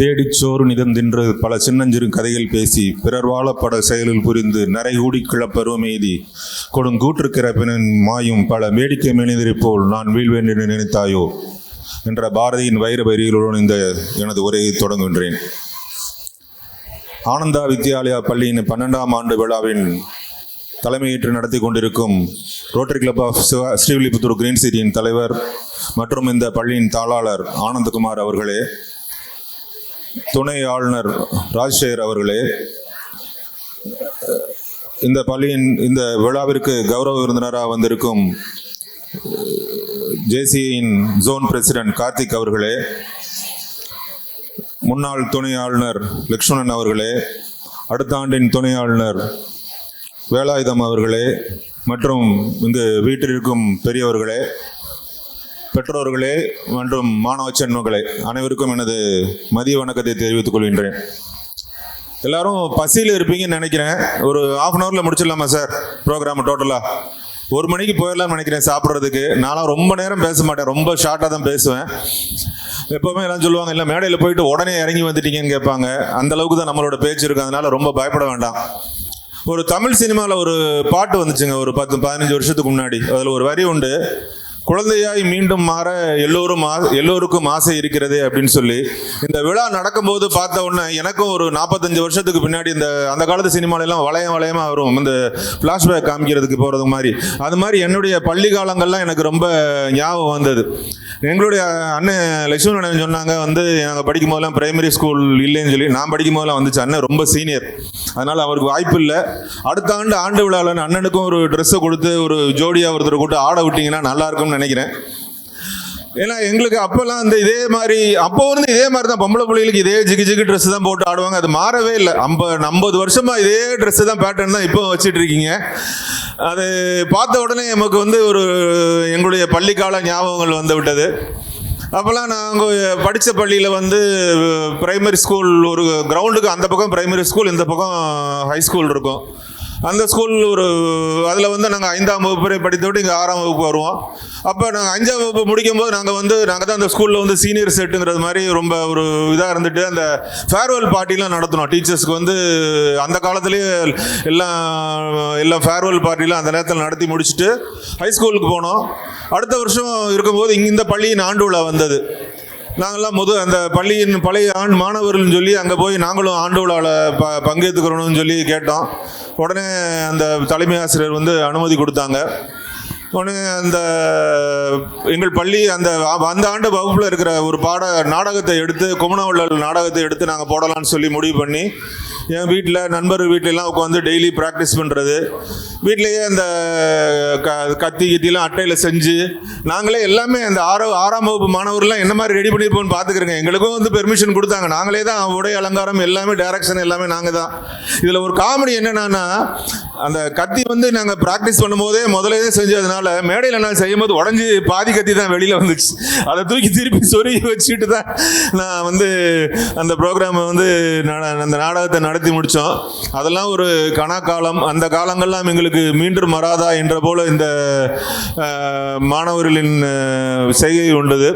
தேடிச்சோறு நிதந்தின்று பல சின்னஞ்சிறு கதைகள் பேசி பிறர் வாழப்பட செயலில் புரிந்து நரைகூடி கிளப்பருவம் எய்தி கொடுங்கூற்றுக்கிறப்பினின் மாயும் பல வேடிக்கை மனிதரைப் போல் நான் வீழ்வேன் என்று நினைத்தாயோ என்ற பாரதியின் வைர வரிகளுடன் இந்த எனது உரையை தொடங்குகின்றேன். ஆனந்தா வித்யாலயா பள்ளியின் 12ஆம் ஆண்டு விழாவின் தலைமையேற்று நடத்தி கொண்டிருக்கும் Rotary Club of Srivilliputhur Green சிட்டியின் தலைவர் மற்றும் இந்த பள்ளியின் தாளாளர் ஆனந்தகுமார் அவர்களே, துணை ஆளுநர் ராஜ்சேகர் அவர்களே, இந்த பள்ளியின் இந்த விழாவிற்கு கௌரவ விருந்தினராக வந்திருக்கும் ஜேசியின் ஜோன் பிரசிடென்ட் கார்த்திக் அவர்களே, முன்னாள் துணை ஆளுநர் லக்ஷ்மணன் அவர்களே, அடுத்த ஆண்டின் துணை ஆளுநர் வேலாயுதம் அவர்களே மற்றும் இங்கு வீட்டில் இருக்கும் பெரியவர்களே, பெற்றோர்களே மற்றும் மாணவ செல்வங்களே, அனைவருக்கும் எனது மதிய வணக்கத்தை தெரிவித்துக் கொள்கின்றேன். எல்லாரும் பசியில் இருப்பீங்கன்னு நினைக்கிறேன். ஒரு ½ அன் ஹவரில் முடிச்சிடலாமா சார் ப்ரோக்ராம்? டோட்டலாக 1 மணிக்கு போயிடலாம்னு நினைக்கிறேன் சாப்பிட்றதுக்கு. நானும் ரொம்ப நேரம் பேச மாட்டேன், ரொம்ப ஷார்ட்டாக தான் பேசுவேன். எப்போவுமே எல்லாம் சொல்லுவாங்க, இல்லை மேடையில் போயிட்டு உடனே இறங்கி வந்துட்டீங்கன்னு கேட்பாங்க. அந்த அளவுக்கு தான் நம்மளோட பேச்சு இருக்கு, அதனால ரொம்ப பயப்பட வேண்டாம். ஒரு தமிழ் சினிமாவில் ஒரு பாட்டு வந்துச்சுங்க ஒரு 10-15 வருஷத்துக்கு முன்னாடி. அதில் ஒரு வரி உண்டு, குழந்தையாய் மீண்டும் மாற எல்லோருக்கும் ஆசை இருக்கிறது அப்படின்னு சொல்லி. இந்த விழா நடக்கும்போது பார்த்த உடனே எனக்கும் ஒரு 45 வருஷத்துக்கு பின்னாடி அந்த காலத்து சினிமாலெல்லாம் வளையமாக வரும், இந்த ஃப்ளாஷ்பேக் காமிக்கிறதுக்கு போகிறது மாதிரி. அது மாதிரி என்னுடைய பள்ளி காலங்கள்லாம் எனக்கு ரொம்ப ஞாபகம் வந்தது. எங்களுடைய அண்ணன் லட்சுமணன் சொன்னாங்க, நாங்கள் படிக்கும் போதெல்லாம் பிரைமரி ஸ்கூல் இல்லைன்னு சொல்லி. நான் படிக்கும் போதெல்லாம் வந்துச்சு. அண்ணன் ரொம்ப சீனியர், அதனால் அவருக்கு வாய்ப்பு இல்லை. அடுத்த ஆண்டு விழாவில் அண்ணனுக்கும் ஒரு ட்ரெஸ்ஸை கொடுத்து ஒரு ஜோடியாக ஒருத்தர் கூட்டு ஆட விட்டிங்கன்னா நல்லாயிருக்கும்னு நினைக்கிறேன். ஏன்னா எங்களுக்கு அப்போல்லாம் இதே மாதிரி தான் பொம்பளை பிள்ளைகளுக்கு இதே ஜிகு ட்ரெஸ் தான் போட்டு ஆடுவாங்க. அது மாறவே இல்லை. 50 வருஷமாக இதே ட்ரெஸ்ஸு தான், பேட்டர்ன் தான் இப்போ வச்சுட்டு இருக்கீங்க. அது பார்த்த உடனே நமக்கு ஒரு எங்களுடைய பள்ளிக்கால ஞாபகங்கள் வந்து விட்டது. அப்போல்லாம் நாங்கள் படித்த பள்ளியில் பிரைமரி ஸ்கூல் ஒரு கிரவுண்டுக்கு அந்த பக்கம் பிரைமரி ஸ்கூல், இந்த பக்கம் ஹை ஸ்கூல் இருக்கும். அந்த ஸ்கூல் அதில் நாங்கள் 5ஆம் வகுப்பு வரை படித்த விட்டு இங்கே 6ஆம் வகுப்பு வருவோம். அப்போ நாங்கள் 5ஆம் வகுப்பு முடிக்கும் போது நாங்கள் தான் அந்த ஸ்கூலில் சீனியர் செட்டுங்கிறது மாதிரி ரொம்ப ஒரு இதாக இருந்துட்டு அந்த ஃபேர்வெல் பார்ட்டிலாம் நடத்தினோம். டீச்சர்ஸ்க்கு அந்த காலத்துலேயே எல்லாம் ஃபேர்வெல் பார்ட்டிலாம் அந்த நேரத்தில் நடத்தி முடிச்சுட்டு ஹை ஸ்கூலுக்கு போனோம். அடுத்த வருஷம் இருக்கும்போது இந்த பள்ளியின் ஆண்டு விழா வந்தது. நாங்கள்லாம் அந்த பள்ளியின் பழைய மாணவர்கள்னு சொல்லி அங்கே போய் நாங்களும் ஆண்டு விழாவில் பங்கேற்றுக்கிறோன்னு சொல்லி கேட்டோம். உடனே அந்த தலைமை ஆசிரியர் அனுமதி கொடுத்தாங்க. உடனே எங்கள் பள்ளி அந்த ஆண்டு வகுப்பில் இருக்கிற ஒரு நாடகத்தை எடுத்து, குமணவள்ளல் நாடகத்தை எடுத்து நாங்கள் போடலான்னு சொல்லி முடிவு பண்ணி என் வீட்டில் நண்பர்கள் வீட்டிலலாம் உட்காந்து டெய்லி ப்ராக்டிஸ் பண்ணுறது. வீட்டிலையே அந்த கத்திலாம் அட்டையில் செஞ்சு நாங்களே எல்லாமே அந்த 6ஆம் வகுப்பு மாணவர்கள்லாம் என்ன மாதிரி ரெடி பண்ணியிருப்போம்னு பார்த்துக்கிறேங்க. எங்களுக்கும் பெர்மிஷன் கொடுத்தாங்க. நாங்களே தான் உடை அலங்காரம் எல்லாமே, டைரக்ஷன் எல்லாமே நாங்கள் தான். இதில் ஒரு காமெடி என்னென்னா, அந்த கத்தி நாங்கள் ப்ராக்டிஸ் பண்ணும்போதே முதலே செஞ்சதுனால மேடையில் நான் செய்யும்போது உடஞ்சி பாதி கத்தி தான் வெளியில் வந்துச்சு. அதை தூக்கி திருப்பி சொருகி வச்சுட்டு தான் நான் அந்த ப்ரோக்ராமை அந்த நாடகத்தை நடத்தி முடித்தோம். அதெல்லாம் ஒரு கணக்காலம். அந்த காலங்கள்லாம் எங்களுக்கு மீண்டும் வராதா என்ற போல இந்த மாணவர்களின் செய்கை உண்டது.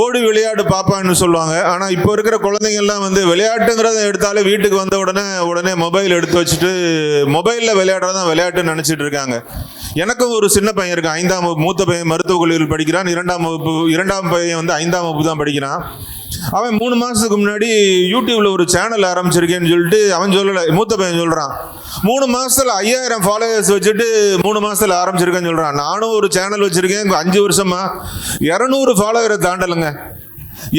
ஓடி விளையாடு பாப்பான்னு சொல்லுவாங்க. ஆனால் இப்போ இருக்கிற குழந்தைங்கள்லாம் விளையாட்டுங்கிறத எடுத்தாலே வீட்டுக்கு வந்த உடனே மொபைல் எடுத்து வச்சுட்டு மொபைலில் விளையாடுறதான் விளையாட்டுன்னு நினச்சிட்டு இருக்காங்க. எனக்கும் ஒரு சின்ன பையன் இருக்கான், 5ஆம் வகுப்பு. மூத்த பையன் மருத்துவக் கல்லூரியில் படிக்கிறான். 2ஆம் பையன் 5ஆம் வகுப்பு தான் படிக்கிறான். அவன் 3 மாதத்துக்கு முன்னாடி யூடியூப்ல ஒரு சேனல் ஆரம்பிச்சிருக்கேன்னு சொல்லிட்டு அவன் சொல்லலை, மூத்த பையன் சொல்கிறான். 3 மாதத்தில் 5000 ஃபாலோவர்ஸ் வச்சுட்டு 3 மாதத்தில் ஆரம்பிச்சிருக்கேன்னு சொல்கிறான். நானும் ஒரு சேனல் வச்சுருக்கேன் 5 வருஷமா, 200 ஃபாலோவரை தாண்டலைங்க.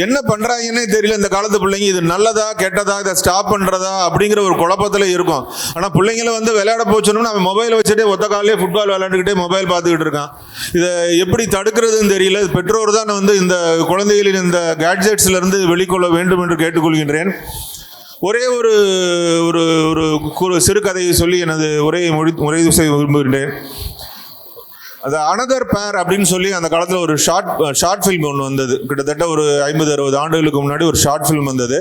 என்ன பண்ணுறாங்கன்னே தெரியல இந்த காலத்து பிள்ளைங்க. இது நல்லதா கெட்டதா, இதை ஸ்டாப் பண்ணுறதா அப்படிங்கிற ஒரு குழப்பத்தில் இருக்கும். ஆனால் பிள்ளைங்களை விளையாட போச்சோம்னா அவன் மொபைலை வச்சுட்டே ஒத்த காலையே ஃபுட்பால் விளையாண்டுக்கிட்டே மொபைல் பார்த்துக்கிட்டு இருக்கான். இதை எப்படி தடுக்கிறதுன்னு தெரியல. பெற்றோர் தான் இந்த குழந்தைகளின் இந்த கேட்ஜெட்ஸ்லேருந்து வெளிக்கொள்ள வேண்டும் என்று கேட்டுக்கொள்கின்றேன். ஒரே ஒரு சிறுகதையை சொல்லி எனது உரையை முறைவு செய்ய விரும்புகின்றேன். அது அனதர் பேர் அப்படின்னு சொல்லி அந்த காலத்தில் ஒரு ஷார்ட் ஃபில்ம் ஒன்று வந்தது. கிட்டத்தட்ட ஒரு 50-60 ஆண்டுகளுக்கு முன்னாடி ஒரு ஷார்ட் ஃபில்ம் வந்தது.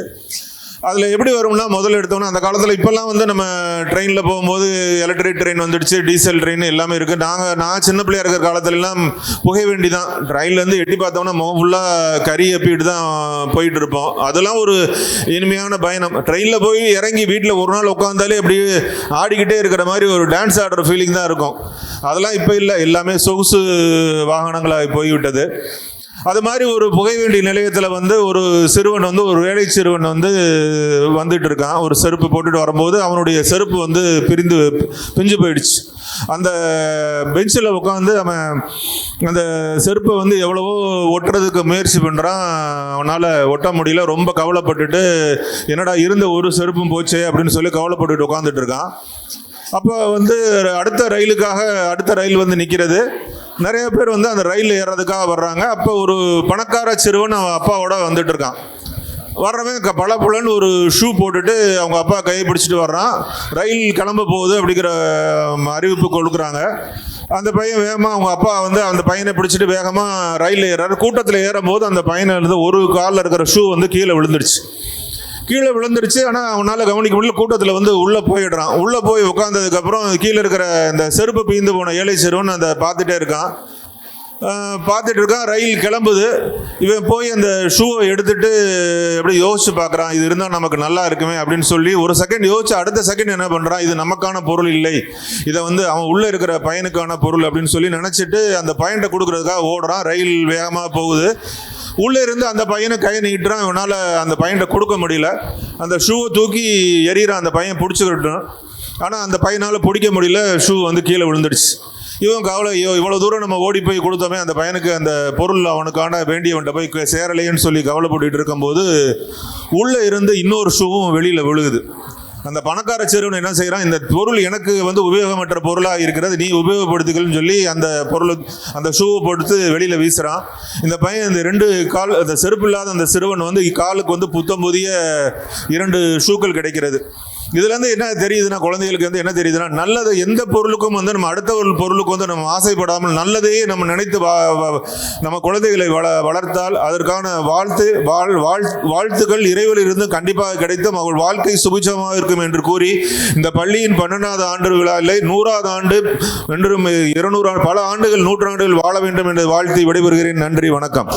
அதில் எப்படி வரும்னா, முதல்ல எடுத்தோம்னா அந்த காலத்தில், இப்போல்லாம் வந்து நம்ம ட்ரெயினில் போகும்போது எலக்ட்ரிக் ட்ரெயின் வந்துடுச்சு, டீசல் ட்ரெயின் எல்லாமே இருக்குது. நான் சின்ன பிள்ளையா இருக்கிற காலத்துலலாம் புகை வேண்டி தான் ட்ரெயின்லேருந்து எட்டி பார்த்தோம்னா முகம் ஃபுல்லாக கறி எப்பிட்டு தான் போயிட்டு இருப்போம். அதெல்லாம் ஒரு இனிமையான பயணம். ட்ரெயினில் போய் இறங்கி வீட்டில் ஒரு நாள் உட்காந்தாலே அப்படி ஆடிக்கிட்டே இருக்கிற மாதிரி ஒரு டான்ஸ் ஆடுற ஃபீலிங் தான் இருக்கும். அதெல்லாம் இப்போ இல்லை, எல்லாமே சொகுசு வாகனங்களாக போய்விட்டது. அது மாதிரி ஒரு புகைவண்டி நிலையத்தில் வந்து ஒரு சிறுவன் வந்து, ஒரு வேலை சிறுவன் வந்து வந்துட்டு இருக்கான். ஒரு செருப்பு போட்டுட்டு வரும்போது அவனுடைய செருப்பு வந்து பிஞ்சு போயிடுச்சு. அந்த பெஞ்சில் உட்காந்து அவன் அந்த செருப்பை வந்து எவ்வளவோ ஒட்டுறதுக்கு முயற்சி பண்ணுறான். அவனால் ஒட்ட முடியல. ரொம்ப கவலைப்பட்டுட்டு, என்னடா இருந்த ஒரு செருப்பும் போச்சே அப்படின்னு சொல்லி கவலைப்பட்டுட்டு உட்காந்துட்டு இருக்கான். அப்போ வந்து அடுத்த ரயில் வந்து நிற்கிறது. நிறைய பேர் வந்து அந்த ரயில் ஏறதுக்காக வர்றாங்க. அப்போ ஒரு பணக்கார சிறுவன் அவன் அப்பாவோட வந்துட்டு இருக்கான். வர்றவன் பளபளன்னு ஒரு ஷூ போட்டுட்டு அவங்க அப்பா கையை பிடிச்சிட்டு வர்றான். ரயில் கிளம்ப போகுது அப்படிங்கிற அறிவிப்பு கொடுக்குறாங்க. அந்த பையன் வேகமாக, அவங்க அப்பா வந்து அந்த பையனை பிடிச்சிட்டு வேகமாக ரயிலில் ஏறாரு. கூட்டத்தில் ஏறும் போது அந்த பையனை இருந்து ஒரு காலில் இருக்கிற ஷூ வந்து கீழே விழுந்துருச்சு. ஆனால் அவனால் கவனிக்க முடியல. கூட்டத்தில் வந்து உள்ளே போயிடுறான். உள்ளே போய் உட்காந்ததுக்கப்புறம் கீழே இருக்கிற இந்த செருப்பு பீந்து போன ஏழை சிறுவன் அதை பார்த்துட்டு இருக்கான். ரயில் கிளம்புது. இவன் போய் அந்த ஷூவை எடுத்துட்டு எப்படி யோசிச்சு பார்க்குறான், இது இருந்தால் நமக்கு நல்லா இருக்குமே அப்படின்னு சொல்லி ஒரு செகண்ட் யோசிச்சு, அடுத்த செகண்ட் என்ன பண்ணுறான், இது நமக்கான பொருள் இல்லை, இதை வந்து அவன் உள்ளே இருக்கிற பையனுக்கான பொருள் அப்படின்னு சொல்லி நினச்சிட்டு அந்த பையன்கிட்ட கொடுக்குறதுக்காக ஓடுறான். ரயில் வேகமாக போகுது. உள்ளே இருந்து அந்த பையனை கை நீட்டுறான். இவனால் அந்த பையன்கிட்ட கொடுக்க முடியல. அந்த ஷூவை தூக்கி எறிகிறான். அந்த பையன் பிடிச்சிக்கிட்டான். ஆனால் அந்த பையனால் பிடிக்க முடியல. ஷூ வந்து கீழே விழுந்துடுச்சு. இவன் கவலை, இவ்வளோ தூரம் நம்ம ஓடி போய் கொடுத்தோமே, அந்த பையனுக்கு அந்த பொருள் அவனுக்கான வேண்டியவன்கிட்ட போய் சேரலையேன்னு சொல்லி கவலைப்பட்டு இருக்கும்போது உள்ளே இருந்து இன்னொரு ஷூவும் வெளியில் விழுகுது. அந்த பணக்கார சிறுவன் என்ன செய்கிறான், இந்த பொருள் எனக்கு வந்து உபயோகமற்ற பொருளாக இருக்கிறது, நீ உபயோகப்படுத்திக்கலன்னு சொல்லி அந்த ஷூவை போட்டு வெளியில் வீசுகிறான். இந்த பையன் அந்த செருப்பு இல்லாத அந்த சிறுவன் வந்து காலுக்கு வந்து புத்தம் புதிய 2 ஷூக்கள் கிடைக்கிறது. இதுலேருந்து என்ன தெரியுதுன்னா, குழந்தைகளுக்கு வந்து என்ன தெரியுதுன்னா, நல்லது எந்த பொருளுக்கும் வந்து நம்ம அடுத்த ஒரு பொருளுக்கு வந்து நம்ம ஆசைப்படாமல் நல்லதையே நம்ம நினைத்து நம்ம குழந்தைகளை வளர்த்தால் அதற்கான வாழ்த்துக்கள் இறைவனில் இருந்து கண்டிப்பாக கிடைத்தும் அவள் வாழ்க்கை சுபிட்சமாக இருக்கும் என்று கூறி, இந்த பள்ளியின் 12வது ஆண்டு விழா இல்லை, 100வது ஆண்டு என்றும் 200 பல ஆண்டுகள் 100 ஆண்டுகள் வாழ வேண்டும் என்று வாழ்த்தி விடைபெறுகிறேன். நன்றி, வணக்கம்.